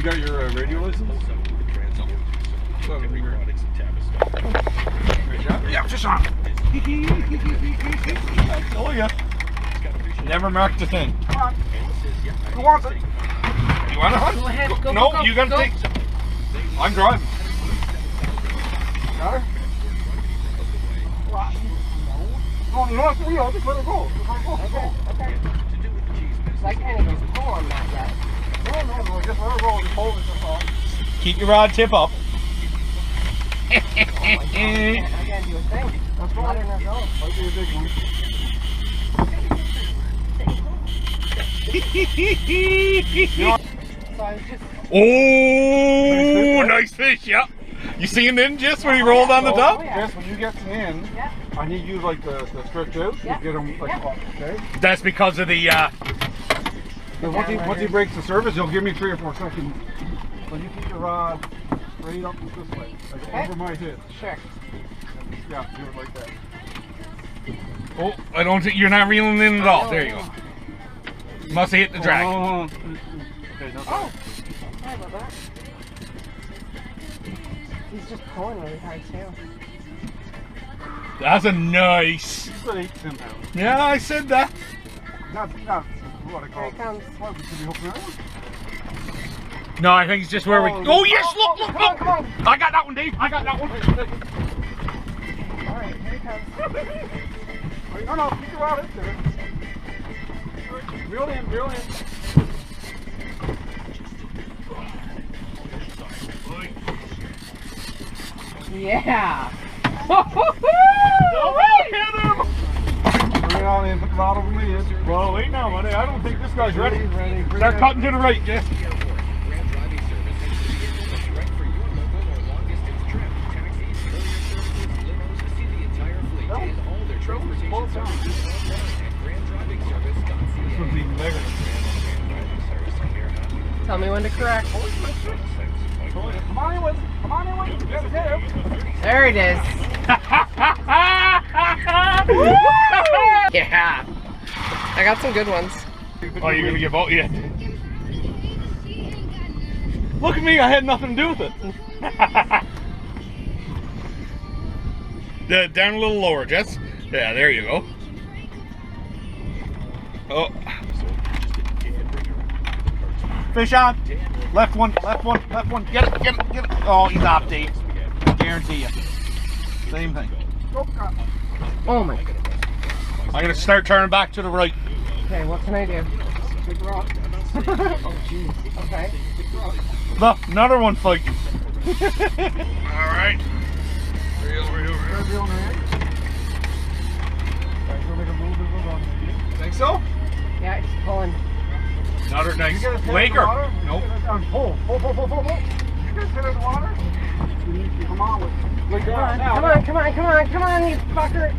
got your radio license? Yeah, fish on. Oh yeah. Never marked a thing. Come on. Who wants it? You want to hunt? Go ahead. Go, no, go, you gotta go. take. I'm driving. Got her? No, you don't have to wheel. Just let her go. Just let her go. Okay. Okay. I can't even pull on that yet. No. Just let her go. Just hold it. That's all. Keep your rod tip up. Oh my God. I can't do a thing. That's fine. Let her go. Might be a big one. So I was just... Oh, nice fish, yeah. You seen him just when he rolled on the top? Yes, when you get in, Yeah. I need you like the stretch out to Yeah. get him like up, okay? That's because of the Because once he breaks the surface, he'll give me 3 or 4 seconds. So you keep your rod straight up this way, like over my head. Sure. Yeah, do it like that. Oh, I don't think you're not reeling in at all. There you go. Must have hit the drag. Okay, no. Oh! Sorry about that. He's just pulling really hard too. That's a nice. It's about 8 to 10 pounds. Yeah, I said that. Not what I call Here it comes. What, should we hook around? No, I think it's just where we. Oh yes, look. Come on. I got that one, Dave. I got that one. Alright, here it comes. No, keep your rod in there. Reel in. Yeah! Bring it on in, put the rod over my head. Well, wait now, buddy. I don't think this guy's ready. Ready. Start cutting to the right, Jess. This one's even bigger. Tell me when to correct. Come on in with it. Get his head out. There it is. Yeah. I got some good ones. Oh, you're gonna give out? Yeah. Look at me, I had nothing to do with it. Down a little lower, Jess. Yeah, there you go. Oh. Fish on. Left one. Get it. Oh, he's off, Dave. I guarantee you. Same thing. Oh my. I'm gonna start turning back to the right. Okay, what can I do? Take the rod. Oh jeez. Okay. Look, another one fighting. Alright. Reel. Reel in her hand. Alright, so make a little bit of a run. Think so? Yeah, it's pulling. Another nice You get his head in the Laker. water? Nope. You pull. You get his head in the water? You come on with it. Like that. Now. Come on, you fucker.